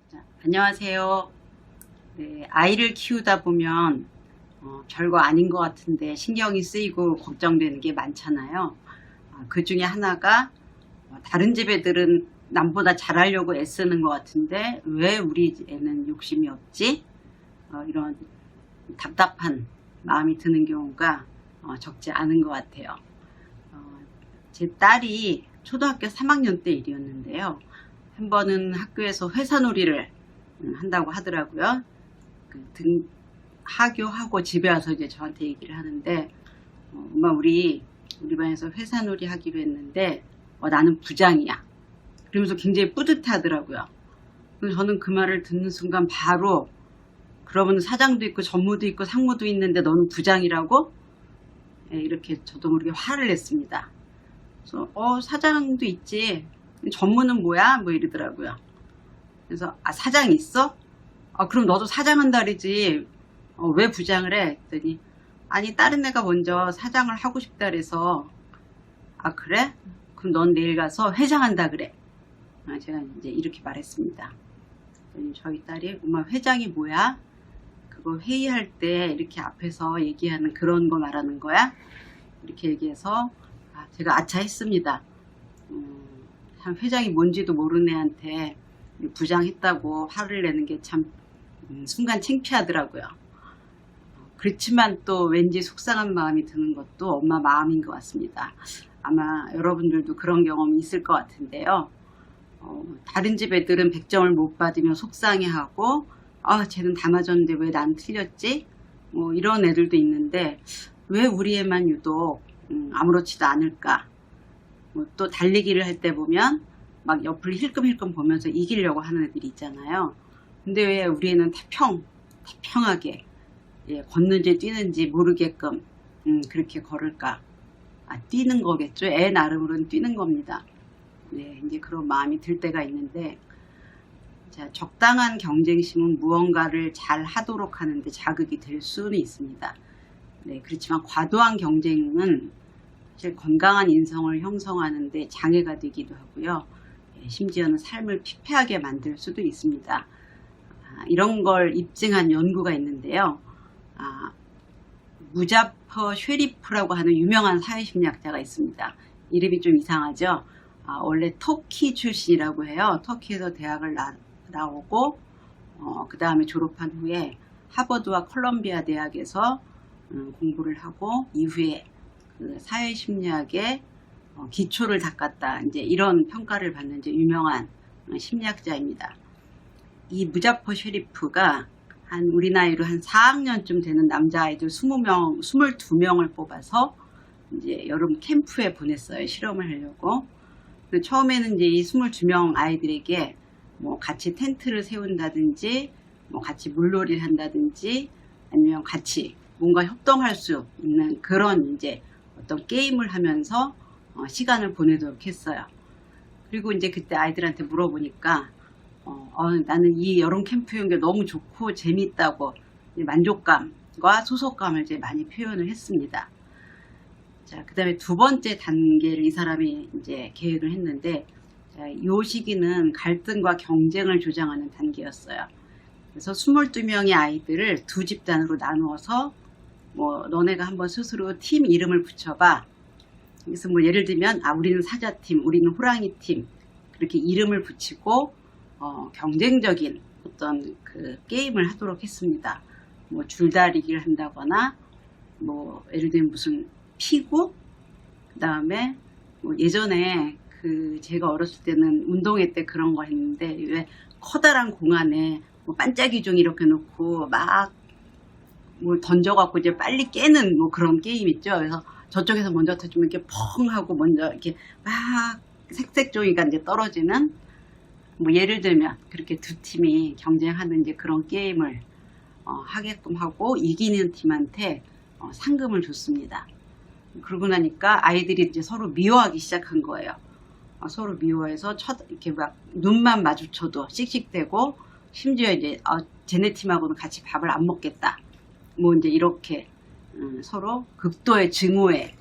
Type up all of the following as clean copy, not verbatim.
자, 안녕하세요. 네, 아이를 키우다 보면 별거 아닌 것 같은데 신경이 쓰이고 걱정되는 게 많잖아요. 그 중에 하나가 다른 집 애들은 남보다 잘하려고 애쓰는 것 같은데 왜 우리 애는 욕심이 없지? 이런 답답한 마음이 드는 경우가 적지 않은 것 같아요. 제 딸이 초등학교 3학년 때 일이었는데요. 한 번은 학교에서 회사놀이를 한다고 하더라고요. 하교하고 집에 와서 이제 저한테 얘기를 하는데, 엄마 우리 반에서 회사놀이 하기로 했는데 나는 부장이야. 그러면서 굉장히 뿌듯하더라고요. 그래서 저는 그 말을 듣는 순간 바로 그러면 사장도 있고 전무도 있고 상무도 있는데 너는 부장이라고? 이렇게 저도 모르게 화를 냈습니다. 그래서 사장도 있지. 전무는 뭐야? 뭐 이러더라고요. 그래서 사장 있어? 그럼 너도 사장한다 그러지. 왜 부장을 해? 했더니 아니 다른 애가 먼저 사장을 하고 싶다 그래서 그래? 그럼 넌 내일 가서 회장한다 그래. 제가 이제 이렇게 말했습니다. 그랬더니 저희 딸이 엄마 회장이 뭐야? 그거 회의할 때 이렇게 앞에서 얘기하는 그런 거 말하는 거야? 이렇게 얘기해서 제가 아차 했습니다. 참 회장이 뭔지도 모르는 애한테 부장했다고 화를 내는 게 참 순간 창피하더라고요. 그렇지만 또 왠지 속상한 마음이 드는 것도 엄마 마음인 것 같습니다. 아마 여러분들도 그런 경험이 있을 것 같은데요. 다른 집 애들은 100점을 못 받으면 속상해하고 쟤는 다 맞았는데 왜 난 틀렸지? 뭐 이런 애들도 있는데 왜 우리 애만 유독 아무렇지도 않을까? 또 달리기를 할 때 보면 막 옆을 힐끔힐끔 보면서 이기려고 하는 애들이 있잖아요. 근데 왜 우리 애는 태평하게 걷는지 뛰는지 모르게끔 그렇게 걸을까? 뛰는 거겠죠. 애 나름으로는 뛰는 겁니다. 네, 이제 그런 마음이 들 때가 있는데, 자, 적당한 경쟁심은 무언가를 잘 하도록 하는데 자극이 될 수는 있습니다. 네, 그렇지만 과도한 경쟁은 사실 건강한 인성을 형성하는데 장애가 되기도 하고요. 심지어는 삶을 피폐하게 만들 수도 있습니다. 이런 걸 입증한 연구가 있는데요. 무자퍼 쉐리프라고 하는 유명한 사회심리학자가 있습니다. 이름이 좀 이상하죠. 원래 터키 출신이라고 해요. 터키에서 대학을 나오고 그 다음에 졸업한 후에 하버드와 콜롬비아 대학에서 공부를 하고 이후에 그 사회심리학의 기초를 닦았다. 이제 이런 평가를 받는 이제 유명한 심리학자입니다. 이 무자퍼 쉐리프가 우리 나이로 한 4학년쯤 되는 남자아이들 22명을 뽑아서 이제 여름 캠프에 보냈어요. 실험을 하려고. 처음에는 이제 이 22명 아이들에게 뭐 같이 텐트를 세운다든지, 뭐 같이 물놀이를 한다든지, 아니면 같이 뭔가 협동할 수 있는 그런 이제 어떤 게임을 하면서 시간을 보내도록 했어요. 그리고 이제 그때 아이들한테 물어보니까 나는 이 여름 캠프인 게 너무 좋고 재밌다고 만족감과 소속감을 이제 많이 표현을 했습니다. 자, 그 다음에 두 번째 단계를 이 사람이 이제 계획을 했는데, 자, 이 시기는 갈등과 경쟁을 조장하는 단계였어요. 그래서 22명의 아이들을 두 집단으로 나누어서 너네가 한번 스스로 팀 이름을 붙여봐. 그래서 예를 들면 우리는 사자팀, 우리는 호랑이팀, 그렇게 이름을 붙이고 경쟁적인 어떤 그 게임을 하도록 했습니다. 줄다리기를 한다거나 예를 들면 무슨 피구, 그 다음에 예전에 제가 어렸을 때는 운동회 때 그런 거 했는데 왜 커다란 공 안에 반짝이 종 이렇게 놓고 막 던져갖고 이제 빨리 깨는 그런 게임 있죠. 그래서 저쪽에서 먼저 터지면 이렇게 펑 하고 먼저 이렇게 막 색색종이가 이제 떨어지는 예를 들면 그렇게 두 팀이 경쟁하는 이제 그런 게임을 하게끔 하고 이기는 팀한테 상금을 줬습니다. 그러고 나니까 아이들이 이제 서로 미워하기 시작한 거예요. 서로 미워해서 이렇게 막 눈만 마주쳐도 씩씩대고 심지어 이제 쟤네 팀하고는 같이 밥을 안 먹겠다. 이제 이렇게 서로 극도의 증오의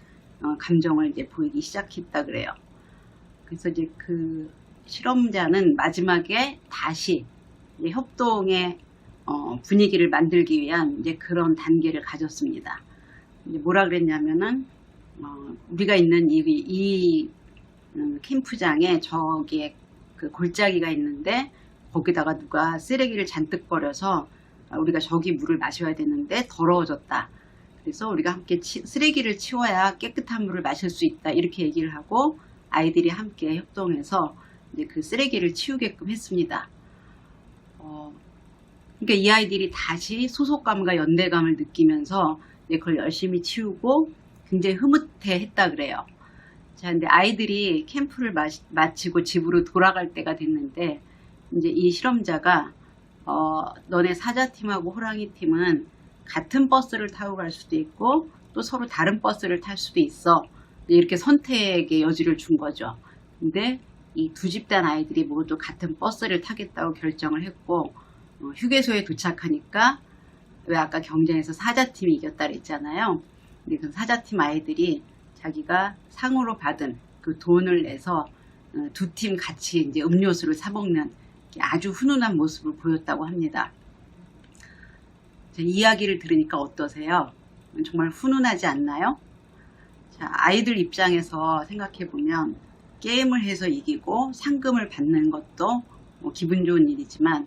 감정을 이제 보이기 시작했다 그래요. 그래서 이제 그 실험자는 마지막에 다시 이제 협동의 분위기를 만들기 위한 이제 그런 단계를 가졌습니다. 이제 뭐라 그랬냐면은 우리가 있는 이 캠프장에 저기에 그 골짜기가 있는데 거기다가 누가 쓰레기를 잔뜩 버려서 우리가 저기 물을 마셔야 되는데 더러워졌다. 그래서 우리가 함께 쓰레기를 치워야 깨끗한 물을 마실 수 있다. 이렇게 얘기를 하고 아이들이 함께 협동해서 이제 그 쓰레기를 치우게끔 했습니다. 그러니까 이 아이들이 다시 소속감과 연대감을 느끼면서 이제 그걸 열심히 치우고 굉장히 흐뭇해 했다 그래요. 자, 근데 아이들이 캠프를 마치고 집으로 돌아갈 때가 됐는데 이제 이 실험자가 너네 사자팀하고 호랑이팀은 같은 버스를 타고 갈 수도 있고 또 서로 다른 버스를 탈 수도 있어. 이렇게 선택의 여지를 준 거죠. 근데 이 두 집단 아이들이 모두 같은 버스를 타겠다고 결정을 했고 휴게소에 도착하니까 왜 아까 경쟁에서 사자팀이 이겼다 그랬잖아요. 근데 그 사자팀 아이들이 자기가 상으로 받은 그 돈을 내서 두 팀 같이 이제 음료수를 사 먹는 아주 훈훈한 모습을 보였다고 합니다. 이야기를 들으니까 어떠세요? 정말 훈훈하지 않나요? 자, 아이들 입장에서 생각해 보면 게임을 해서 이기고 상금을 받는 것도 뭐 기분 좋은 일이지만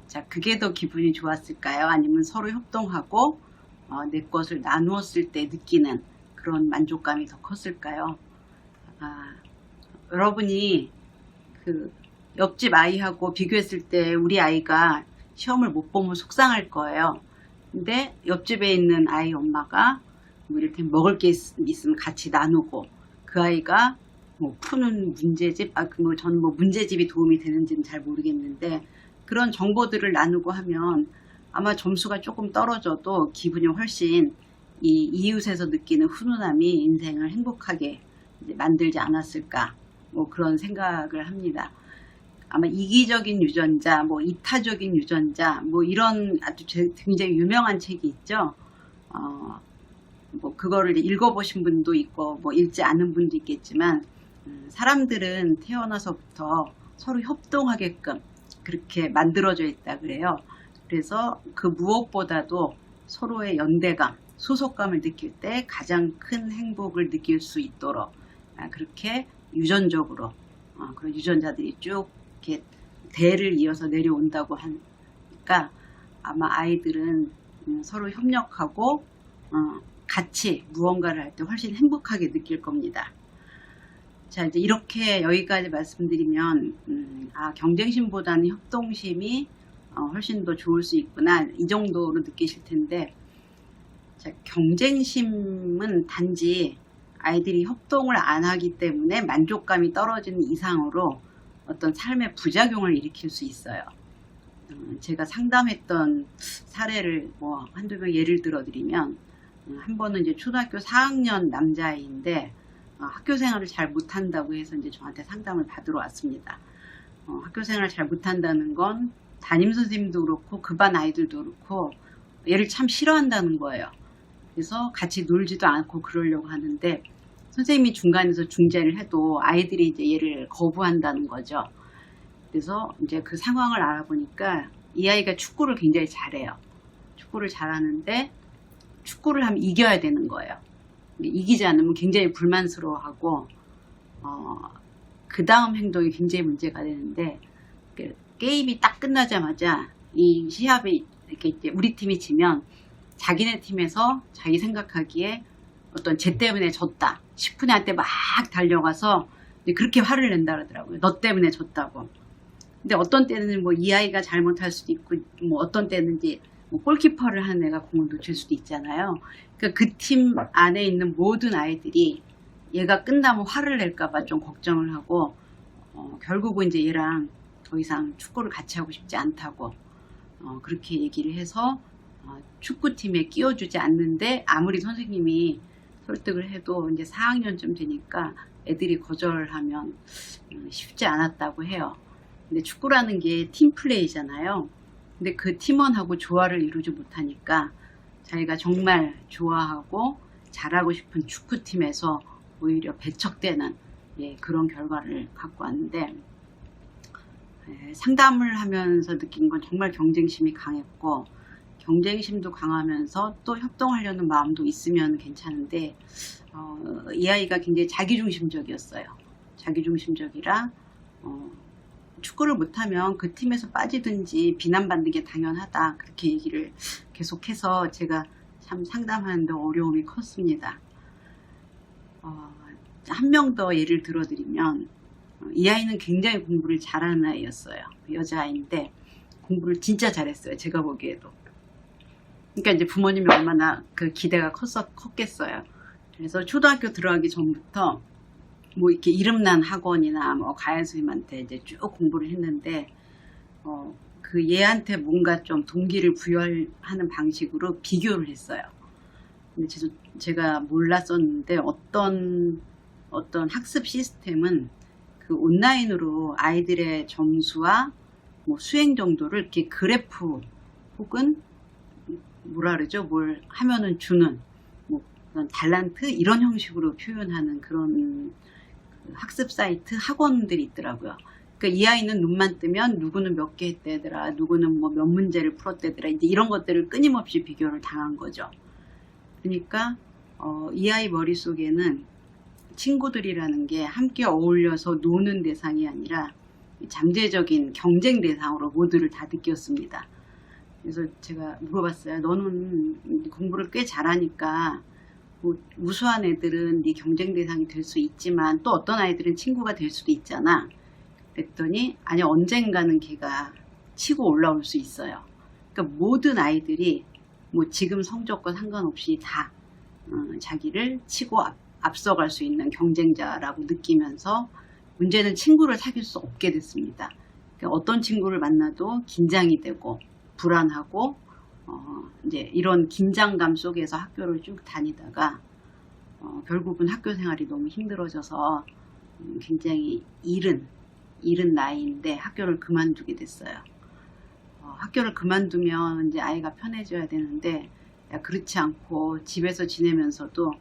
자, 그게 더 기분이 좋았을까요? 아니면 서로 협동하고 내 것을 나누었을 때 느끼는 그런 만족감이 더 컸을까요? 여러분이 그 옆집 아이하고 비교했을 때 우리 아이가 시험을 못 보면 속상할 거예요. 근데 옆집에 있는 아이 엄마가 뭐 이렇게 먹을 게 있으면 같이 나누고 그 아이가 뭐 푸는 문제집, 저는 뭐 문제집이 도움이 되는지는 잘 모르겠는데 그런 정보들을 나누고 하면 아마 점수가 조금 떨어져도 기분이 훨씬 이 이웃에서 느끼는 훈훈함이 인생을 행복하게 만들지 않았을까 뭐 그런 생각을 합니다. 아마 이기적인 유전자, 뭐 이타적인 유전자, 뭐 이런 아주 굉장히 유명한 책이 있죠. 뭐 그거를 읽어보신 분도 있고 뭐 읽지 않은 분도 있겠지만 사람들은 태어나서부터 서로 협동하게끔 그렇게 만들어져 있다 그래요. 그래서 그 무엇보다도 서로의 연대감, 소속감을 느낄 때 가장 큰 행복을 느낄 수 있도록 그렇게 유전적으로 그런 유전자들이 쭉 이렇게 대를 이어서 내려온다고 하니까 아마 아이들은 서로 협력하고 같이 무언가를 할 때 훨씬 행복하게 느낄 겁니다. 자, 이제 이렇게 여기까지 말씀드리면 경쟁심보다는 협동심이 훨씬 더 좋을 수 있구나 이 정도로 느끼실 텐데 자, 경쟁심은 단지 아이들이 협동을 안 하기 때문에 만족감이 떨어지는 이상으로 어떤 삶의 부작용을 일으킬 수 있어요. 제가 상담했던 사례를 뭐 한두 명 예를 들어 드리면 한 번은 이제 초등학교 4학년 남자아이인데 학교 생활을 잘 못한다고 해서 이제 저한테 상담을 받으러 왔습니다. 학교 생활을 잘 못한다는 건 담임선생님도 그렇고 그 반 아이들도 그렇고 얘를 참 싫어한다는 거예요. 그래서 같이 놀지도 않고 그러려고 하는데 선생님이 중간에서 중재를 해도 아이들이 이제 얘를 거부한다는 거죠. 그래서 이제 그 상황을 알아보니까 이 아이가 축구를 굉장히 잘해요. 축구를 잘하는데 축구를 하면 이겨야 되는 거예요. 이기지 않으면 굉장히 불만스러워하고 그 다음 행동이 굉장히 문제가 되는데 게임이 딱 끝나자마자 이 시합에 이렇게 이제 우리 팀이 지면 자기네 팀에서 자기 생각하기에 어떤 쟤 때문에 졌다 싶은 애한테 막 달려가서 그렇게 화를 낸다 그러더라고요. 너 때문에 졌다고. 근데 어떤 때는 뭐 이 아이가 잘못할 수도 있고 뭐 어떤 때는 이제 뭐 골키퍼를 하는 애가 공을 놓칠 수도 있잖아요. 그러니까 그 팀 안에 있는 모든 아이들이 얘가 끝나면 화를 낼까봐 좀 걱정을 하고 결국은 이제 얘랑 더 이상 축구를 같이 하고 싶지 않다고 그렇게 얘기를 해서 축구팀에 끼워주지 않는데 아무리 선생님이 설득을 해도 이제 4학년쯤 되니까 애들이 거절하면 쉽지 않았다고 해요. 근데 축구라는 게 팀플레이잖아요. 근데 그 팀원하고 조화를 이루지 못하니까 자기가 정말 좋아하고 잘하고 싶은 축구팀에서 오히려 배척되는 그런 결과를 갖고 왔는데 상담을 하면서 느낀 건 정말 경쟁심이 강했고, 경쟁심도 강하면서 또 협동하려는 마음도 있으면 괜찮은데, 이 아이가 굉장히 자기중심적이었어요. 자기중심적이라 축구를 못하면 그 팀에서 빠지든지 비난받는 게 당연하다, 그렇게 얘기를 계속해서 제가 참 상담하는데 어려움이 컸습니다. 한 명 더 예를 들어드리면, 이 아이는 굉장히 공부를 잘하는 아이였어요. 여자아이인데 공부를 진짜 잘했어요. 제가 보기에도. 그러니까 이제 부모님이 얼마나 그 기대가 컸겠어요. 그래서 초등학교 들어가기 전부터 뭐 이렇게 이름난 학원이나 뭐 가야 선생님한테 이제 쭉 공부를 했는데, 그 얘한테 뭔가 좀 동기를 부여하는 방식으로 비교를 했어요. 근데 제가 몰랐었는데 어떤 학습 시스템은 그 온라인으로 아이들의 점수와 뭐 수행 정도를 이렇게 그래프 혹은 뭐라 그러죠? 뭘 하면은 주는 뭐 그런 달란트 이런 형식으로 표현하는 그런 학습 사이트 학원들이 있더라고요. 그러니까 이 아이는 눈만 뜨면 누구는 몇 개 했대더라, 누구는 뭐 몇 문제를 풀었대더라, 이제 이런 것들을 끊임없이 비교를 당한 거죠. 그러니까 이 아이 머릿속에는 친구들이라는 게 함께 어울려서 노는 대상이 아니라 잠재적인 경쟁 대상으로 모두를 다 느꼈습니다. 그래서 제가 물어봤어요. 너는 공부를 꽤 잘하니까 뭐 우수한 애들은 네 경쟁 대상이 될 수 있지만 또 어떤 아이들은 친구가 될 수도 있잖아. 그랬더니 아니, 언젠가는 걔가 치고 올라올 수 있어요. 그러니까 모든 아이들이 뭐 지금 성적과 상관없이 다 자기를 치고 앞서갈 수 있는 경쟁자라고 느끼면서 문제는 친구를 사귈 수 없게 됐습니다. 그러니까 어떤 친구를 만나도 긴장이 되고 불안하고 이제 이런 긴장감 속에서 학교를 쭉 다니다가 결국은 학교 생활이 너무 힘들어져서 굉장히 이른 나이인데 학교를 그만두게 됐어요. 학교를 그만두면 이제 아이가 편해져야 되는데 그렇지 않고 집에서 지내면서도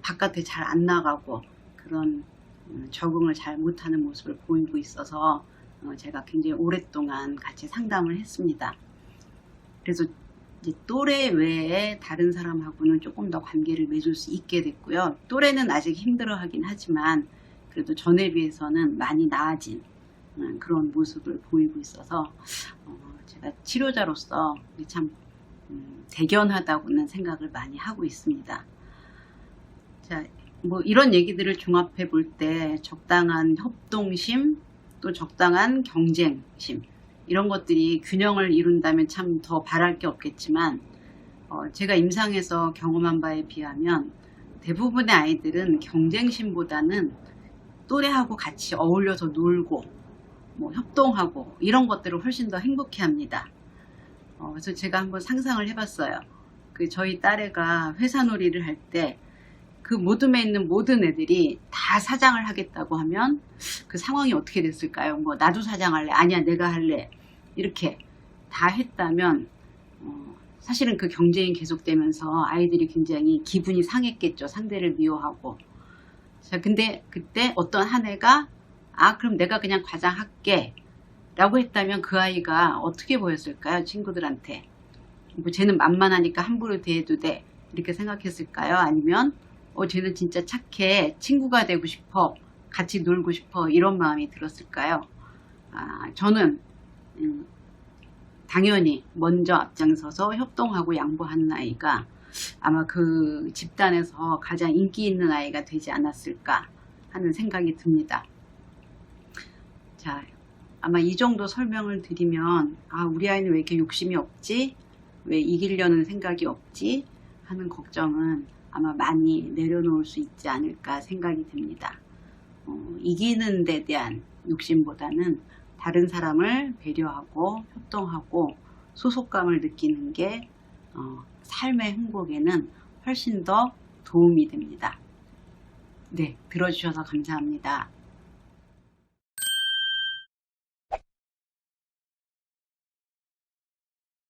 바깥에 잘 안 나가고 그런 적응을 잘 못하는 모습을 보이고 있어서 제가 굉장히 오랫동안 같이 상담을 했습니다. 그래서 이제 또래 외에 다른 사람하고는 조금 더 관계를 맺을 수 있게 됐고요. 또래는 아직 힘들어하긴 하지만 그래도 전에 비해서는 많이 나아진 그런 모습을 보이고 있어서 제가 치료자로서 참 대견하다고는 생각을 많이 하고 있습니다. 자, 뭐 이런 얘기들을 종합해 볼 때 적당한 협동심, 또 적당한 경쟁심, 이런 것들이 균형을 이룬다면 참 더 바랄 게 없겠지만 제가 임상에서 경험한 바에 비하면 대부분의 아이들은 경쟁심보다는 또래하고 같이 어울려서 놀고 뭐 협동하고 이런 것들을 훨씬 더 행복해합니다. 그래서 제가 한번 상상을 해봤어요. 그 저희 딸애가 회사놀이를 할 때 그 모둠에 있는 모든 애들이 다 사장을 하겠다고 하면 그 상황이 어떻게 됐을까요? 뭐 나도 사장할래, 아니야 내가 할래, 이렇게 다 했다면 사실은 그 경쟁이 계속되면서 아이들이 굉장히 기분이 상했겠죠. 상대를 미워하고. 자, 근데 그때 어떤 한 애가 그럼 내가 그냥 과장할게 라고 했다면 그 아이가 어떻게 보였을까요? 친구들한테. 뭐 쟤는 만만하니까 함부로 대해도 돼, 이렇게 생각했을까요? 아니면 쟤는 진짜 착해, 친구가 되고 싶어, 같이 놀고 싶어, 이런 마음이 들었을까요? 저는 당연히 먼저 앞장서서 협동하고 양보하는 아이가 아마 그 집단에서 가장 인기 있는 아이가 되지 않았을까 하는 생각이 듭니다. 자, 아마 이 정도 설명을 드리면 우리 아이는 왜 이렇게 욕심이 없지? 왜 이기려는 생각이 없지? 하는 걱정은 아마 많이 내려놓을 수 있지 않을까 생각이 듭니다. 이기는 데 대한 욕심보다는 다른 사람을 배려하고 협동하고 소속감을 느끼는 게 삶의 행복에는 훨씬 더 도움이 됩니다. 네, 들어주셔서 감사합니다.